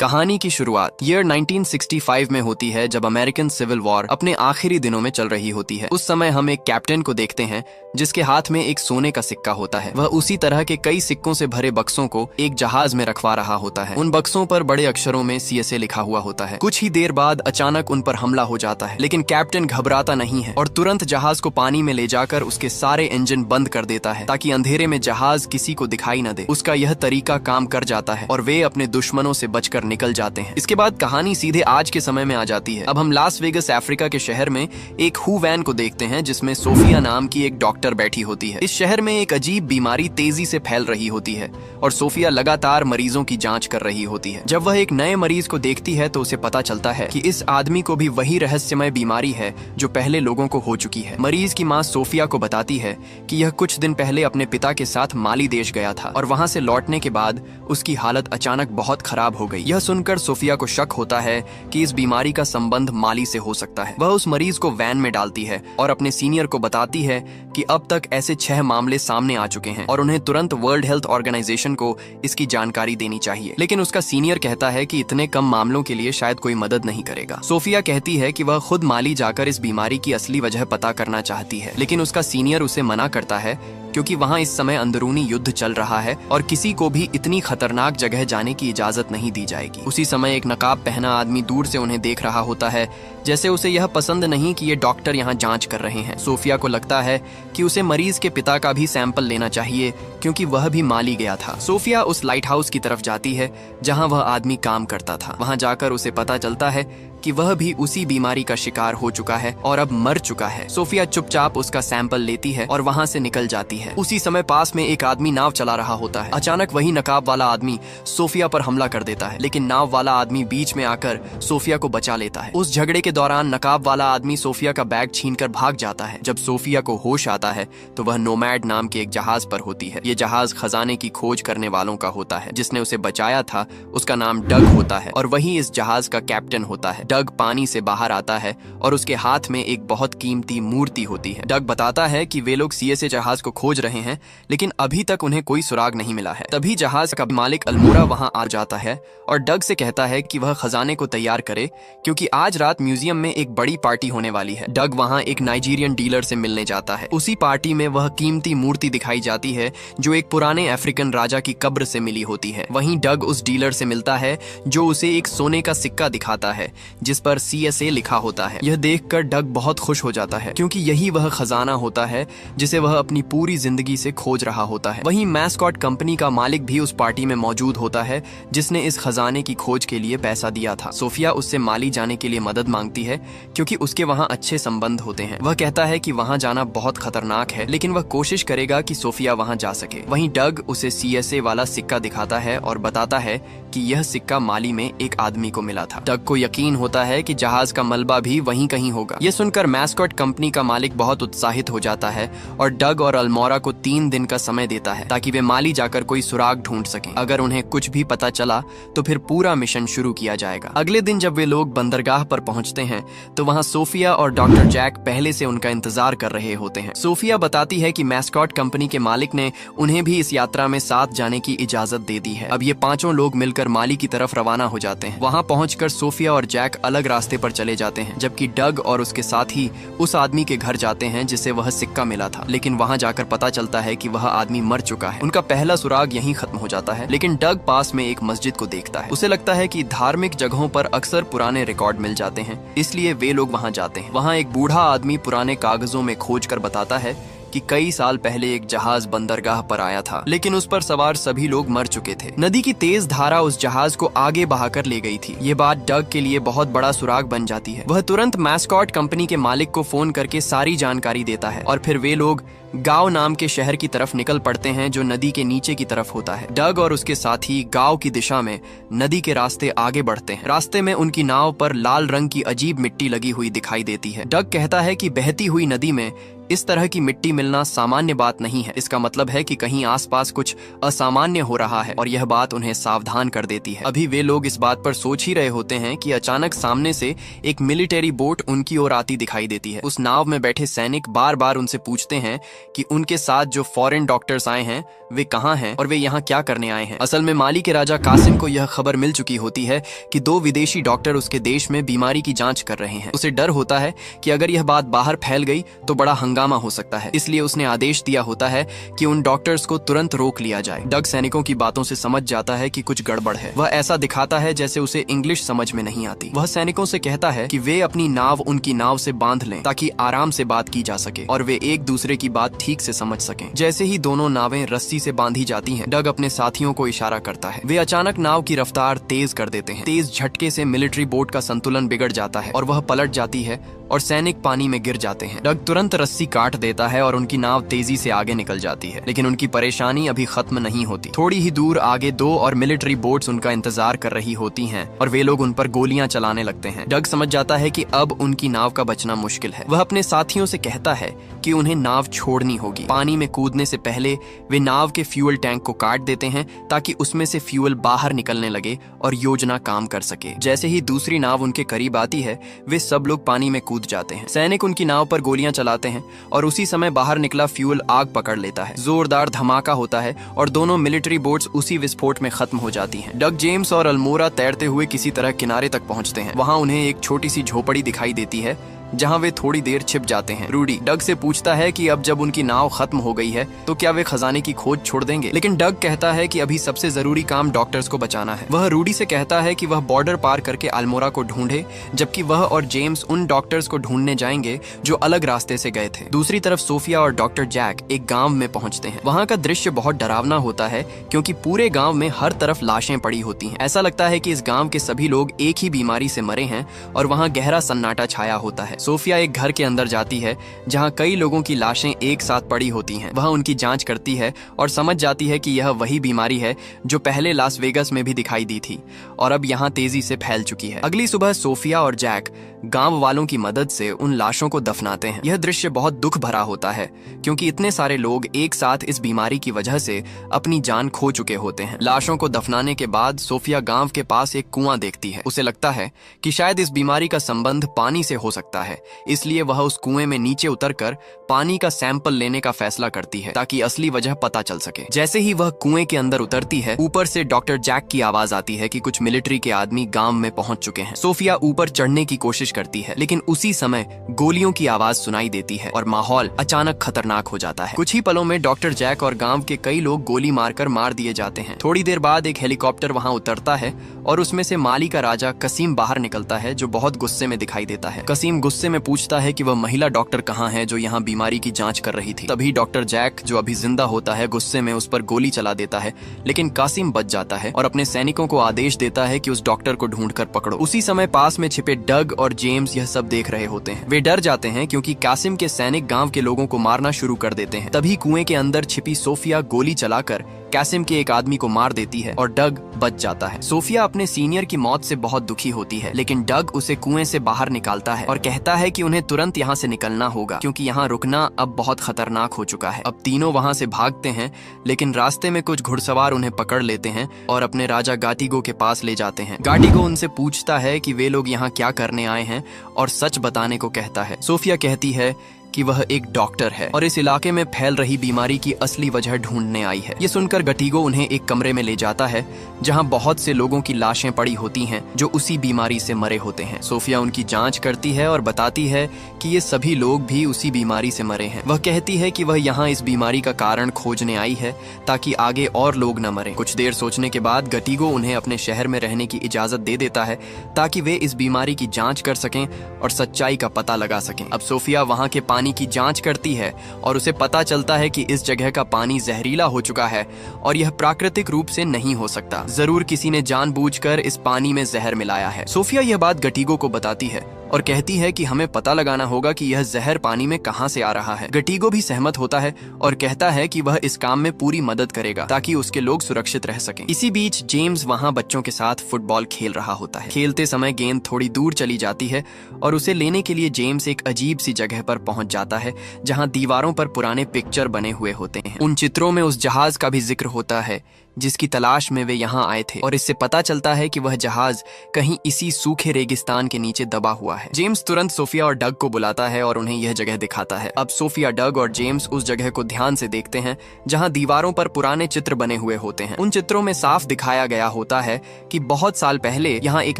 कहानी की शुरुआत ईयर 1965 में होती है, जब अमेरिकन सिविल वॉर अपने आखिरी दिनों में चल रही होती है। उस समय हम एक कैप्टन को देखते हैं जिसके हाथ में एक सोने का सिक्का होता है। वह उसी तरह के कई सिक्कों से भरे बक्सों को एक जहाज में रखवा रहा होता है। उन बक्सों पर बड़े अक्षरों में CSA लिखा हुआ होता है। कुछ ही देर बाद अचानक उन पर हमला हो जाता है, लेकिन कैप्टन घबराता नहीं है और तुरंत जहाज को पानी में ले जाकर उसके सारे इंजन बंद कर देता है ताकि अंधेरे में जहाज किसी को दिखाई न दे। उसका यह तरीका काम कर जाता है और वे अपने दुश्मनों से बचकर निकल जाते हैं। इसके बाद कहानी सीधे आज के समय में आ जाती है। अब हम लास वेगस अफ्रीका के शहर में एक हू वैन को देखते हैं जिसमें सोफिया नाम की एक डॉक्टर बैठी होती है। इस शहर में एक अजीब बीमारी तेजी से फैल रही होती है और सोफिया लगातार मरीजों की जांच कर रही होती है। जब वह एक नए मरीज को देखती है तो उसे पता चलता है कि इस आदमी को भी वही रहस्यमय बीमारी है जो पहले लोगों को हो चुकी है। मरीज की माँ सोफिया को बताती है कि यह कुछ दिन पहले अपने पिता के साथ माली देश गया था और वहां से लौटने के बाद उसकी हालत अचानक बहुत खराब हो गई। यह सुनकर सोफिया को शक होता है कि इस बीमारी का संबंध माली से हो सकता है। वह उस मरीज को वैन में डालती है और अपने सीनियर को बताती है कि अब तक ऐसे 6 मामले सामने आ चुके हैं और उन्हें तुरंत वर्ल्ड हेल्थ ऑर्गेनाइजेशन को इसकी जानकारी देनी चाहिए। लेकिन उसका सीनियर कहता है कि इतने कम मामलों के लिए शायद कोई मदद नहीं करेगा। सोफिया कहती है कि वह खुद माली जाकर इस बीमारी की असली वजह पता करना चाहती है, लेकिन उसका सीनियर उसे मना करता है क्योंकि वहां इस समय अंदरूनी युद्ध चल रहा है और किसी को भी इतनी खतरनाक जगह जाने की इजाजत नहीं दी जाएगी। उसी समय एक नकाब पहना आदमी दूर से उन्हें देख रहा होता है, जैसे उसे यह पसंद नहीं कि ये डॉक्टर यहाँ जांच कर रहे हैं। सोफिया को लगता है कि उसे मरीज के पिता का भी सैंपल लेना चाहिए क्योंकि वह भी माली गया था। सोफिया उस लाइट हाउस की तरफ जाती है जहाँ वह आदमी काम करता था। वहां जाकर उसे पता चलता है कि वह भी उसी बीमारी का शिकार हो चुका है और अब मर चुका है। सोफिया चुपचाप उसका सैंपल लेती है और वहां से निकल जाती है। उसी समय पास में एक आदमी नाव चला रहा होता है। अचानक वही नकाब वाला आदमी सोफिया पर हमला कर देता है, लेकिन नाव वाला आदमी बीच में आकर सोफिया को बचा लेता है। उस झगड़े के दौरान नकाब वाला आदमी सोफिया का बैग छीनकर भाग जाता है। जब सोफिया को होश आता है तो वह नोमैड नाम के एक जहाज पर होती है। ये जहाज खजाने की खोज करने वालों का होता है। जिसने उसे बचाया था उसका नाम डग होता है और वही इस जहाज का कैप्टन होता है। डग पानी से बाहर आता है और उसके हाथ में एक बहुत कीमती मूर्ति होती है। डग बताता है कि वे लोग CSA जहाज को खोज रहे हैं, लेकिन अभी तक उन्हें कोई सुराग नहीं मिला है। तभी जहाज का मालिक अल्मोरा वहां आ जाता है और डग से कहता है कि वह खजाने को तैयार करे क्योंकि आज रात म्यूजियम में एक बड़ी पार्टी होने वाली है। डग वहां एक नाइजीरियन डीलर से मिलने जाता है। उसी पार्टी में वह कीमती मूर्ति दिखाई जाती है जो एक पुराने अफ्रीकन राजा की कब्र से मिली होती है। वहीं डग उस डीलर से मिलता है जो उसे एक सोने का सिक्का दिखाता है जिस पर CSA लिखा होता है। यह देखकर डग बहुत खुश हो जाता है क्योंकि यही वह खजाना होता है जिसे वह अपनी पूरी जिंदगी से खोज रहा होता है। वहीं मैस्कॉट कंपनी का मालिक भी उस पार्टी में मौजूद होता है जिसने इस खजाने की खोज के लिए पैसा दिया था। सोफिया उससे माली जाने के लिए मदद मांगती है क्योंकि उसके वहां अच्छे संबंध होते हैं। वह कहता है कि वहां जाना बहुत खतरनाक है, लेकिन वह कोशिश करेगा कि सोफिया वहां जा सके। वहीं डग उसे CSA वाला सिक्का दिखाता है और बताता है कि यह सिक्का माली में एक आदमी को मिला था। डग को यकीन होता है कि जहाज का मलबा भी वहीं कहीं होगा। यह सुनकर मैस्कॉट कंपनी का मालिक बहुत उत्साहित हो जाता है और डग और अल्मोरा को 3 दिन का समय देता है ताकि वे माली जाकर कोई सुराग ढूंढ सकें। अगर उन्हें कुछ भी पता चला तो फिर पूरा मिशन शुरू किया जाएगा। अगले दिन जब वे लोग बंदरगाह पर पहुंचते हैं तो वहां सोफिया और डॉक्टर जैक पहले से उनका इंतजार कर रहे होते हैं। सोफिया बताती है कि मैस्कॉट कंपनी के मालिक ने उन्हें भी इस यात्रा में साथ जाने की इजाजत दे दी है। अब ये 5 लोग मिलकर माली की तरफ रवाना हो जाते हैं। वहां पहुंचकर सोफिया और जैक अलग रास्ते पर चले जाते हैं, जबकि डग और उसके साथी उस आदमी के घर जाते हैं जिसे वह सिक्का मिला था। लेकिन वहां जाकर पता चलता है कि वह आदमी मर चुका है। उनका पहला सुराग यहीं खत्म हो जाता है। लेकिन डग पास में एक मस्जिद को देखता है। उसे लगता है कि धार्मिक जगहों पर अक्सर पुराने रिकॉर्ड मिल जाते हैं, इसलिए वे लोग वहां जाते हैं। वहां एक बूढ़ा आदमी पुराने कागजों में खोज कर बताता है कि कई साल पहले एक जहाज बंदरगाह पर आया था, लेकिन उस पर सवार सभी लोग मर चुके थे। नदी की तेज धारा उस जहाज को आगे बहाकर ले गई थी। ये बात डग के लिए बहुत बड़ा सुराग बन जाती है। वह तुरंत मैस्कॉट कंपनी के मालिक को फोन करके सारी जानकारी देता है और फिर वे लोग गांव नाम के शहर की तरफ निकल पड़ते हैं जो नदी के नीचे की तरफ होता है। डग और उसके साथी गांव की दिशा में नदी के रास्ते आगे बढ़ते हैं। रास्ते में उनकी नाव पर लाल रंग की अजीब मिट्टी लगी हुई दिखाई देती है। डग कहता है कि बहती हुई नदी में इस तरह की मिट्टी मिलना सामान्य बात नहीं है। इसका मतलब है कि कहीं आसपास कुछ असामान्य हो रहा है और यह बात उन्हें सावधान कर देती है। अभी वे लोग इस बात पर सोच ही रहे होते हैं कि अचानक सामने से एक मिलिट्री बोट उनकी ओर आती दिखाई देती है। उस नाव में बैठे सैनिक बार बार उनसे पूछते हैं कि उनके साथ जो फॉरेन डॉक्टर्स आए हैं वे कहाँ हैं और वे यहाँ क्या करने आए हैं। असल में माली के राजा कासिम को यह खबर मिल चुकी होती है कि 2 विदेशी डॉक्टर उसके देश में बीमारी की जांच कर रहे हैं। उसे डर होता है कि अगर यह बात बाहर फैल गई तो बड़ा हंगामा हो सकता है, इसलिए उसने आदेश दिया होता है कि उन डॉक्टर्स को तुरंत रोक लिया जाए। डग सैनिकों की बातों से समझ जाता है कि कुछ गड़बड़ है। वह ऐसा दिखाता है जैसे उसे इंग्लिश समझ में नहीं आती। वह सैनिकों से कहता है कि वे अपनी नाव उनकी नाव से बांध लें ताकि आराम से बात की जा सके और वे एक दूसरे की बात ठीक से समझ सकें। जैसे ही दोनों नावें रस्सी से बांधी जाती हैं, डग अपने साथियों को इशारा करता है। वे अचानक नाव की रफ्तार तेज कर देते हैं। तेज झटके से मिलिट्री बोट का संतुलन बिगड़ जाता है और वह पलट जाती है और सैनिक पानी में गिर जाते हैं। डग तुरंत रस्सी काट देता है और उनकी नाव तेजी से आगे निकल जाती है, लेकिन उनकी परेशानी अभी खत्म नहीं होती। थोड़ी ही दूर आगे 2 और मिलिट्री बोट्स उनका इंतजार कर रही होती हैं और वे लोग उन पर गोलियां चलाने लगते हैं। डग समझ जाता है कि अब उनकी नाव का बचना मुश्किल है। वह अपने साथियों से कहता है कि उन्हें नाव छोड़नी होगी। पानी में कूदने से पहले वे नाव के फ्यूल टैंक को काट देते हैं ताकि उसमें से फ्यूल बाहर निकलने लगे और योजना काम कर सके। जैसे ही दूसरी नाव उनके करीब आती है, वे सब लोग पानी में कूद जाते हैं। सैनिक उनकी नाव पर गोलियां चलाते हैं और उसी समय बाहर निकला फ्यूल आग पकड़ लेता है। जोरदार धमाका होता है और दोनों मिलिट्री बोट्स उसी विस्फोट में खत्म हो जाती हैं। डग, जेम्स और अल्मोरा तैरते हुए किसी तरह किनारे तक पहुंचते हैं। वहां उन्हें एक छोटी सी झोपड़ी दिखाई देती है जहां वे थोड़ी देर छिप जाते हैं। रूडी डग से पूछता है कि अब जब उनकी नाव खत्म हो गई है तो क्या वे खजाने की खोज छोड़ देंगे, लेकिन डग कहता है कि अभी सबसे जरूरी काम डॉक्टर्स को बचाना है। वह रूडी से कहता है कि वह बॉर्डर पार करके अल्मोरा को ढूंढे, जबकि वह और जेम्स उन डॉक्टर्स को ढूंढने जाएंगे जो अलग रास्ते से गए थे। दूसरी तरफ सोफिया और डॉक्टर जैक एक गांव में पहुंचते हैं। वहां का दृश्य बहुत डरावना होता है क्योंकि पूरे गांव में हर तरफ लाशें पड़ी होती हैं। ऐसा लगता है कि इस गांव के सभी लोग एक ही बीमारी से मरे हैं और वहां गहरा सन्नाटा छाया होता है। सोफिया एक घर के अंदर जाती है जहां कई लोगों की लाशें एक साथ पड़ी होती हैं। वह उनकी जांच करती है और समझ जाती है कि यह वही बीमारी है जो पहले लास वेगस में भी दिखाई दी थी और अब यहां तेजी से फैल चुकी है। अगली सुबह सोफिया और जैक गांव वालों की मदद से उन लाशों को दफनाते हैं। यह दृश्य बहुत दुख भरा होता है क्योंकि इतने सारे लोग एक साथ इस बीमारी की वजह से अपनी जान खो चुके होते हैं। लाशों को दफनाने के बाद सोफिया गांव के पास एक कुआं देखती है। उसे लगता है कि शायद इस बीमारी का संबंध पानी से हो सकता है, इसलिए वह उस कुएं में नीचे उतरकर पानी का सैंपल लेने का फैसला करती है ताकि असली वजह पता चल सके। जैसे ही वह कुएं के अंदर उतरती है, ऊपर से डॉक्टर जैक की आवाज आती है कि कुछ मिलिट्री के आदमी गांव में पहुंच चुके हैं। सोफिया ऊपर चढ़ने की कोशिश करती है, लेकिन उसी समय गोलियों की आवाज सुनाई देती है और माहौल अचानक खतरनाक हो जाता है। कुछ ही पलों में डॉक्टर जैक और गांव के कई लोग गोली मारकर मार दिए जाते हैं। थोड़ी देर बाद एक हेलीकॉप्टर वहां उतरता है और उसमें से माली का राजा कसीम बाहर निकलता है, जो बहुत गुस्से में दिखाई देता है। कसीम गुस्से में पूछता है कि वह महिला डॉक्टर कहाँ है जो यहाँ बीमारी की जांच कर रही थी। तभी डॉक्टर जैक, जो अभी जिंदा होता है, गुस्से में उस पर गोली चला देता है, लेकिन कासिम बच जाता है और अपने सैनिकों को आदेश देता है कि उस डॉक्टर को ढूंढकर पकड़ो। उसी समय पास में छिपे डग और जेम्स यह सब देख रहे होते हैं। वे डर जाते हैं क्योंकि कासिम के सैनिक गांव के लोगों को मारना शुरू कर देते हैं। तभी कुएं के अंदर छिपी सोफिया गोली चलाकर कासिम के एक आदमी को मार देती है और डग बच जाता है। सोफिया अपने सीनियर की मौत से बहुत दुखी होती है, लेकिन डग उसे कुएं से बाहर निकालता है और कहता है कि उन्हें तुरंत यहाँ से निकलना होगा क्योंकि यहाँ रुकना अब बहुत खतरनाक हो चुका है। अब तीनों वहाँ से भागते हैं, लेकिन रास्ते में कुछ घुड़सवार उन्हें पकड़ लेते हैं और अपने राजा गाटिगो के पास ले जाते हैं। गाटिगो उनसे पूछता है कि वे लोग यहाँ क्या करने आए हैं और सच बताने को कहता है। सोफिया कहती है कि वह एक डॉक्टर है और इस इलाके में फैल रही बीमारी की असली वजह ढूंढने आई है। ये सुनकर गटीगो उन्हें एक कमरे में ले जाता है जहां बहुत से लोगों की लाशें पड़ी होती हैं जो उसी बीमारी से मरे होते हैं। सोफिया उनकी जांच करती है और बताती है कि ये सभी लोग भी उसी बीमारी से मरे हैं। वह कहती है कि वह यहाँ इस बीमारी का कारण खोजने आई है ताकि आगे और लोग न मरें। कुछ देर सोचने के बाद गटीगो उन्हें अपने शहर में रहने की इजाजत दे देता है ताकि वे इस बीमारी की जांच कर सकें और सच्चाई का पता लगा सकें। अब सोफिया वहाँ के पानी की जांच करती है और उसे पता चलता है कि इस जगह का पानी जहरीला हो चुका है और यह प्राकृतिक रूप से नहीं हो सकता। जरूर किसी ने जानबूझकर इस पानी में जहर मिलाया है। सोफिया यह बात गटीगो को बताती है और कहती है कि हमें पता लगाना होगा कि यह जहर पानी में कहां से आ रहा है। गटीगो भी सहमत होता है और कहता है कि वह इस काम में पूरी मदद करेगा ताकि उसके लोग सुरक्षित रह सकें। इसी बीच जेम्स वहां बच्चों के साथ फुटबॉल खेल रहा होता है। खेलते समय गेंद थोड़ी दूर चली जाती है और उसे लेने के लिए जेम्स एक अजीब सी जगह पर पहुंच जाता है जहां दीवारों पर पुराने पिक्चर बने हुए होते हैं। उन चित्रों में उस जहाज का भी जिक्र होता है जिसकी तलाश में वे यहाँ आए थे और इससे पता चलता है कि वह जहाज कहीं इसी सूखे रेगिस्तान के नीचे दबा हुआ है। जेम्स तुरंत सोफिया और डग को बुलाता है और उन्हें यह जगह दिखाता है। अब सोफिया, डग और जेम्स उस जगह को ध्यान से देखते हैं जहां दीवारों पर पुराने चित्र बने हुए होते हैं। उन चित्रों में साफ दिखाया गया होता है कि बहुत साल पहले यहाँ एक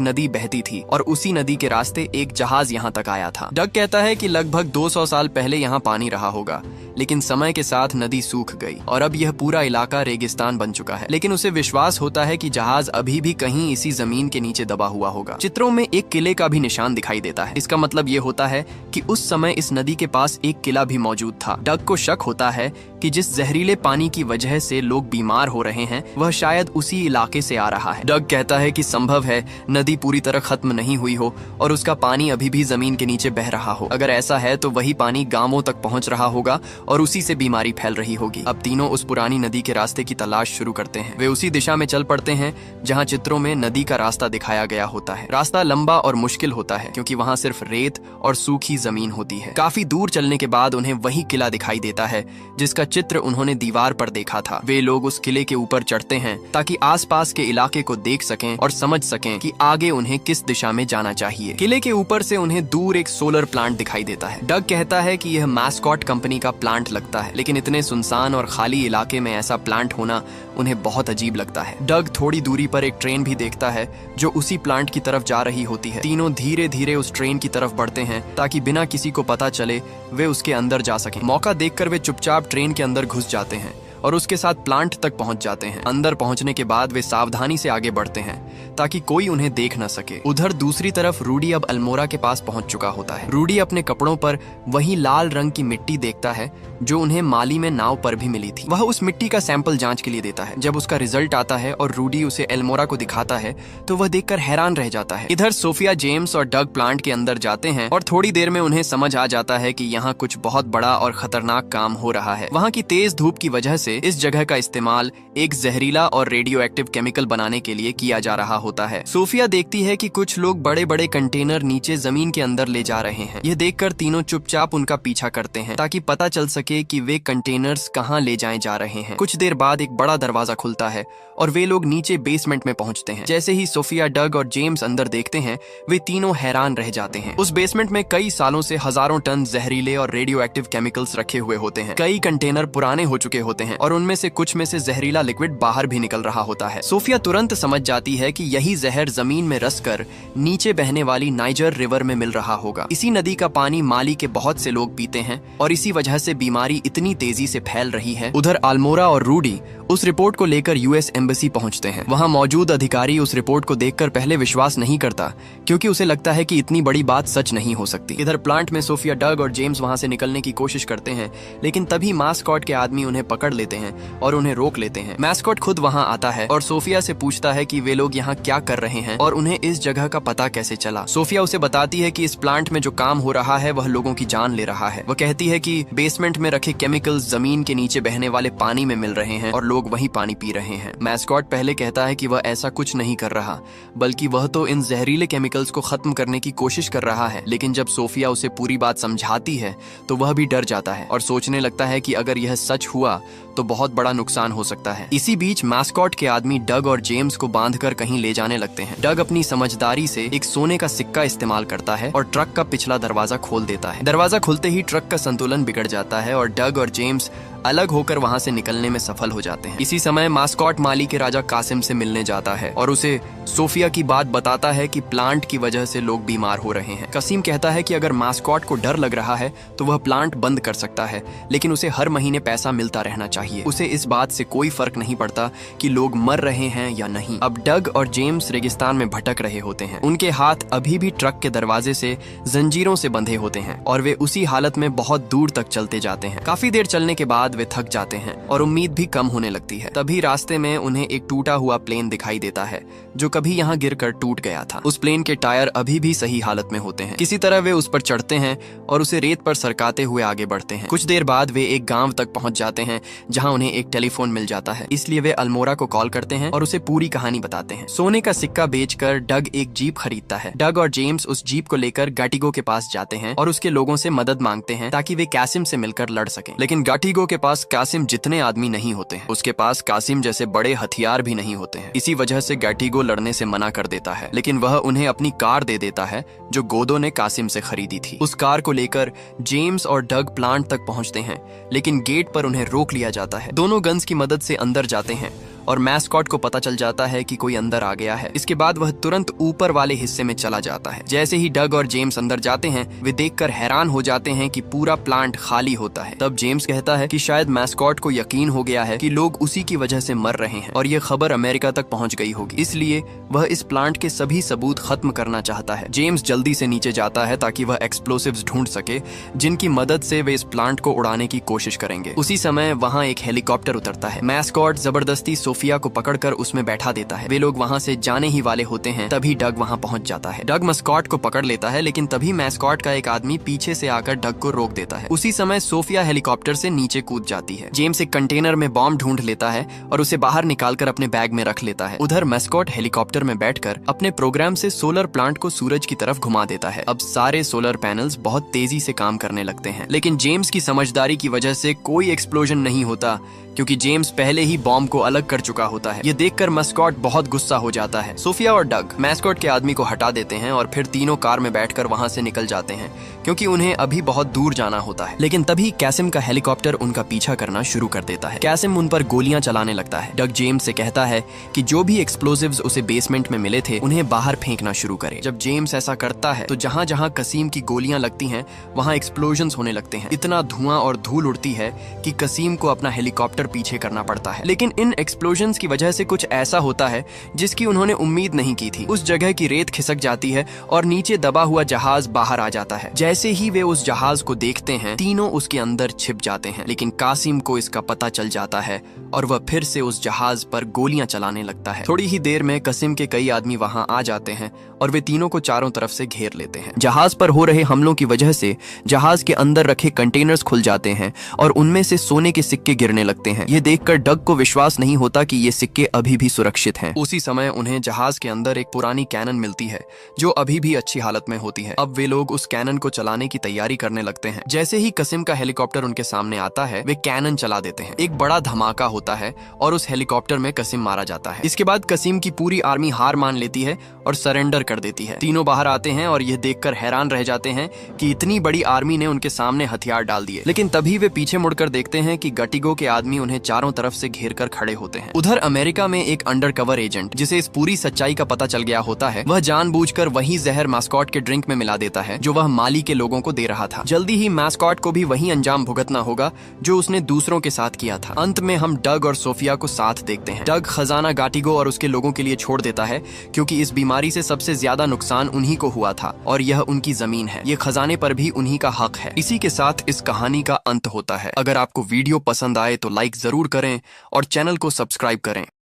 नदी बहती थी और उसी नदी के रास्ते एक जहाज यहाँ तक आया था। डग कहता है कि लगभग 200 साल पहले यहाँ पानी रहा होगा, लेकिन समय के साथ नदी सूख गई और अब यह पूरा इलाका रेगिस्तान बन चुका है। लेकिन उसे विश्वास होता है कि जहाज अभी भी कहीं इसी जमीन के नीचे दबा हुआ होगा। चित्रों में एक किले का भी निशान दिखाई देता है। इसका मतलब ये होता है कि उस समय इस नदी के पास एक किला भी मौजूद था। डग को शक होता है कि जिस जहरीले पानी की वजह से लोग बीमार हो रहे हैं वह शायद उसी इलाके से आ रहा है। डग कहता है कि संभव है नदी पूरी तरह खत्म नहीं हुई हो और उसका पानी अभी भी जमीन के नीचे बह रहा हो। अगर ऐसा है तो वही पानी गांवों तक पहुंच रहा होगा और उसी से बीमारी फैल रही होगी। अब तीनों उस पुरानी नदी के रास्ते की तलाश शुरू करते हैं। वे उसी दिशा में चल पड़ते हैं जहां चित्रों में नदी का रास्ता दिखाया गया होता है। रास्ता लंबा और मुश्किल होता है क्योंकि वहां सिर्फ रेत और सूखी जमीन होती है। काफी दूर चलने के बाद उन्हें वही किला दिखाई देता है जिसका चित्र उन्होंने दीवार पर देखा था। वे लोग उस किले के ऊपर चढ़ते हैं ताकि आसपास के इलाके को देख सकें और समझ सकें कि आगे उन्हें किस दिशा में जाना चाहिए। किले के ऊपर से उन्हें दूर एक सोलर प्लांट दिखाई देता है। डग कहता है कि यह मैस्कॉट कंपनी का प्लांट लगता है, लेकिन इतने सुनसान और खाली इलाके में ऐसा प्लांट होना उन्हें बहुत अजीब लगता है। डग थोड़ी दूरी पर एक ट्रेन भी देखता है जो उसी प्लांट की तरफ जा रही होती है। तीनों धीरे धीरे उस ट्रेन की तरफ बढ़ते हैं ताकि बिना किसी को पता चले वे उसके अंदर जा सकें। मौका देखकर वे चुपचाप ट्रेन के अंदर घुस जाते हैं और उसके साथ प्लांट तक पहुंच जाते हैं। अंदर पहुंचने के बाद वे सावधानी से आगे बढ़ते हैं ताकि कोई उन्हें देख न सके। उधर दूसरी तरफ रूडी अब अल्मोरा के पास पहुंच चुका होता है। रूडी अपने कपड़ों पर वही लाल रंग की मिट्टी देखता है जो उन्हें माली में नाव पर भी मिली थी। वह उस मिट्टी का सैंपल जांच के लिए देता है। जब उसका रिजल्ट आता है और रूडी उसे एल्मोरा को दिखाता है तो वह देखकर हैरान रह जाता है। इधर सोफिया, जेम्स और डग प्लांट के अंदर जाते हैं और थोड़ी देर में उन्हें समझ आ जाता है कि यहाँ कुछ बहुत बड़ा और खतरनाक काम हो रहा है। वहाँ की तेज धूप की वजह से इस जगह का इस्तेमाल एक जहरीला और रेडियो एक्टिव केमिकल बनाने के लिए किया जा रहा होता है। सोफिया देखती है कि कुछ लोग बड़े बड़े कंटेनर नीचे जमीन के अंदर ले जा रहे हैं। यह देखकर तीनों चुपचाप उनका पीछा करते हैं ताकि पता चल सके कि वे कंटेनर्स कहां ले जाए जा रहे हैं। कुछ देर बाद एक बड़ा दरवाजा खुलता है और वे लोग नीचे बेसमेंट में पहुंचते हैं। जैसे ही सोफिया, डग और जेम्स अंदर देखते हैं वे तीनों हैरान रह जाते हैं। उस बेसमेंट में कई सालों से हजारों टन जहरीले और रेडियो एक्टिव केमिकल्स रखे हुए होते हैं। कई कंटेनर पुराने हो चुके होते हैं और उनमें से कुछ में से जहरीला लिक्विड बाहर भी निकल रहा होता है। सोफिया तुरंत समझ जाती है कि यही जहर जमीन में रसकर नीचे बहने वाली नाइजर रिवर में मिल रहा होगा। इसी नदी का पानी माली के बहुत से लोग पीते हैं और इसी वजह से बीमारी इतनी तेजी से फैल रही है। उधर अल्मोरा और रूडी उस रिपोर्ट को लेकर यूएस एम्बेसी पहुंचते हैं। वहां मौजूद अधिकारी उस रिपोर्ट को देखकर पहले विश्वास नहीं करता क्योंकि उसे लगता है कि इतनी बड़ी बात सच नहीं हो सकती। इधर प्लांट में सोफिया, डग और जेम्स वहां से निकलने की कोशिश करते हैं, लेकिन तभी मास्कॉट के आदमी उन्हें पकड़ लेते हैं और उन्हें रोक लेते हैं। मास्कॉट खुद वहां आता है और सोफिया से पूछता है कि वे लोग यहाँ क्या कर रहे हैं और उन्हें इस जगह का पता कैसे चला। सोफिया उसे बताती है कि इस प्लांट में जो काम हो रहा है वह लोगों की जान ले रहा है। वह कहती है कि बेसमेंट में रखे केमिकल्स जमीन के नीचे बहने वाले पानी में मिल रहे हैं और लोग वही पानी पी रहे हैं। मैस्कॉट पहले कहता है कि वह ऐसा कुछ नहीं कर रहा, बल्कि वह तो इन जहरीले केमिकल्स को खत्म करने की कोशिश कर रहा है। लेकिन जब सोफिया उसे पूरी बात समझाती है तो वह भी डर जाता है और सोचने लगता है कि अगर यह सच हुआ तो बहुत बड़ा नुकसान हो सकता है। इसी बीच मैस्कॉट के आदमी डग और जेम्स को बांधकर कहीं ले जाने लगते हैं। डग अपनी समझदारी से एक सोने का सिक्का इस्तेमाल करता है और ट्रक का पिछला दरवाजा खोल देता है। दरवाजा खुलते ही ट्रक का संतुलन बिगड़ जाता है और डग और जेम्स अलग होकर वहां से निकलने में सफल हो जाते हैं। इसी समय मास्कॉट माली के राजा कासिम से मिलने जाता है और उसे सोफिया की बात बताता है कि प्लांट की वजह से लोग बीमार हो रहे हैं। कासिम कहता है कि अगर मास्कॉट को डर लग रहा है तो वह प्लांट बंद कर सकता है, लेकिन उसे हर महीने पैसा मिलता रहना चाहिए। उसे इस बात से कोई फर्क नहीं पड़ता कि लोग मर रहे हैं या नहीं। अब डग और जेम्स रेगिस्तान में भटक रहे होते हैं। उनके हाथ अभी भी ट्रक के दरवाजे से जंजीरों से बंधे होते हैं और वे उसी हालत में बहुत दूर तक चलते जाते हैं। काफी देर चलने के बाद बाद वे थक जाते हैं और उम्मीद भी कम होने लगती है। तभी रास्ते में उन्हें एक टूटा हुआ प्लेन दिखाई देता है जो कभी यहाँ गिरकर टूट गया था। उस प्लेन के टायर अभी भी सही हालत में होते हैं। किसी तरह वे उस पर चढ़ते हैं और उसे रेत पर सरकाते हुए आगे बढ़ते हैं। कुछ देर बाद वे एक गांव तक पहुंच जाते हैं जहां उन्हें एक टेलीफोन मिल जाता है, इसलिए वे अल्मोरा को कॉल करते हैं और उसे पूरी कहानी बताते हैं। सोने का सिक्का बेचकर डग एक जीप खरीदता है। डग और जेम्स उस जीप को लेकर गाटिगो के पास जाते हैं और उसके लोगों से मदद मांगते हैं ताकि वे कासिम से मिलकर लड़ सकें। लेकिन गाटिगो के पास कासिम जितने आदमी नहीं होते हैं, उसके पास कासिम जैसे बड़े हथियार भी नहीं होते हैं। इसी वजह से गाटिगो लड़ने से मना कर देता है, लेकिन वह उन्हें अपनी कार दे देता है जो गोदो ने कासिम से खरीदी थी। उस कार को लेकर जेम्स और डग प्लांट तक पहुंचते हैं, लेकिन गेट पर उन्हें रोक लिया जाता है। दोनों गन्स की मदद से अंदर जाते हैं और मैस्कॉट को पता चल जाता है कि कोई अंदर आ गया है। इसके बाद वह तुरंत ऊपर वाले हिस्से में चला जाता है। जैसे ही डग और जेम्स अंदर जाते हैं, वे देखकर हैरान हो जाते हैं कि पूरा प्लांट खाली होता है। तब जेम्स कहता है कि शायद मैस्कॉट को यकीन हो गया है कि लोग उसी की वजह से मर रहे हैं और ये खबर अमेरिका तक पहुंच गई होगी, इसलिए वह इस प्लांट के सभी सबूत खत्म करना चाहता है। जेम्स जल्दी से नीचे जाता है ताकि वह एक्सप्लोसिव्स ढूंढ सके जिनकी मदद से वे इस प्लांट को उड़ाने की कोशिश करेंगे। उसी समय वहाँ एक हेलीकॉप्टर उतरता है। मैस्कॉट जबरदस्ती सोफिया को पकड़कर उसमें बैठा देता है। वे लोग वहाँ से जाने ही वाले होते हैं, तभी डग वहाँ पहुँच जाता है। डग मैस्कॉट को पकड़ लेता है, लेकिन तभी मैस्कॉट का एक आदमी पीछे से आकर डग को रोक देता है। उसी समय सोफिया हेलीकॉप्टर से नीचे कूद जाती है। जेम्स एक कंटेनर में बॉम्ब ढूंढ लेता है और उसे बाहर निकालकर अपने बैग में रख लेता है। उधर मैस्कॉट हेलीकॉप्टर में बैठकर अपने प्रोग्राम से सोलर प्लांट को सूरज की तरफ घुमा देता है। अब सारे सोलर पैनल्स बहुत तेजी से काम करने लगते हैं, लेकिन जेम्स की समझदारी की वजह से कोई एक्सप्लोजन नहीं होता क्योंकि जेम्स पहले ही बॉम्ब को अलग कर चुका होता है। ये देखकर मैस्कॉट बहुत गुस्सा हो जाता है। सोफिया और डग मैस्कॉट के आदमी को हटा देते हैं और फिर तीनों कार में बैठकर वहां से निकल जाते हैं क्योंकि उन्हें अभी बहुत दूर जाना होता है। लेकिन तभी कासिम का हेलीकॉप्टर उनका पीछा करना शुरू कर देता है। कासिम उन पर गोलियां चलाने लगता है। डग जेम्स से कहता है कि जो भी एक्सप्लोसिव्स उसे बेसमेंट में मिले थे उन्हें बाहर फेंकना शुरू करे। जब जेम्स ऐसा करता है तो जहां जहां कसीम की गोलियां लगती हैं वहां एक्सप्लोजन्स होने लगते हैं। इतना धुआं और धूल उड़ती है कि कसीम को अपना हेलीकॉप्टर पीछे करना पड़ता है। लेकिन इन एक्सप्लोजन्स की वजह से कुछ ऐसा होता है जिसकी उन्होंने उम्मीद नहीं की थी। उस जगह की रेत खिसक जाती है और नीचे दबा हुआ जहाज बाहर आ जाता है। जैसे ही वे उस जहाज को देखते हैं, तीनों उसके अंदर छिप जाते हैं। लेकिन कासिम को इसका पता चल जाता है और वह फिर से उस जहाज पर गोलियां चलाने लगता है। थोड़ी ही देर में कसीम के कई आदमी वहां आ जाते हैं और वे तीनों को चारों तरफ से घेर लेते हैं। जहाज पर हो रहे हमलों की वजह से जहाज के अंदर रखे कंटेनर्स खुल जाते हैं और उनमें से सोने के सिक्के गिरने लगते हैं। ये देखकर डग को विश्वास नहीं होता कि ये सिक्के अभी भी सुरक्षित हैं। उसी समय उन्हें जहाज के अंदर एक पुरानी कैनन मिलती है जो अभी भी अच्छी हालत में होती है। अब वे लोग उस कैनन को चलाने की तैयारी करने लगते हैं। जैसे ही कसीम का हेलीकॉप्टर उनके सामने आता है, वे कैनन चला देते हैं। एक बड़ा धमाका होता है और उस हेलीकॉप्टर में कसीम मारा जाता है। इसके बाद कसीम की पूरी आर्मी हार मान लेती है और सरेंडर कर देती है। तीनों बाहर आते हैं और यह देखकर हैरान रह जाते हैं कि इतनी बड़ी आर्मी ने उनके सामने हथियार डाल दिए। लेकिन तभी वे पीछे मुड़कर देखते हैं कि गाटिगो के आदमी उन्हें चारों तरफ से घेर कर खड़े होते हैं। उधर अमेरिका में एक अंडरकवर एजेंट जिसे इस पूरी सच्चाई का पता चल गया होता है, वह जानबूझकर वही जहर मैस्कॉट के ड्रिंक में मिला देता है जो वह माली के लोगों को दे रहा था। जल्दी ही मैस्कॉट को भी वही अंजाम भुगतना होगा जो उसने दूसरों के साथ किया था। अंत में हम डग और सोफिया को साथ देखते हैं। डग खजाना गाटिगो और उसके लोगों के लिए छोड़ देता है क्योंकि इस बीमारी से सबसे ज्यादा नुकसान उन्हीं को हुआ था और यह उनकी जमीन है। ये खजाने पर भी उन्हीं का हक है। इसी के साथ इस कहानी का अंत होता है। अगर आपको वीडियो पसंद आए तो लाइक जरूर करें और चैनल को सब्सक्राइब करें।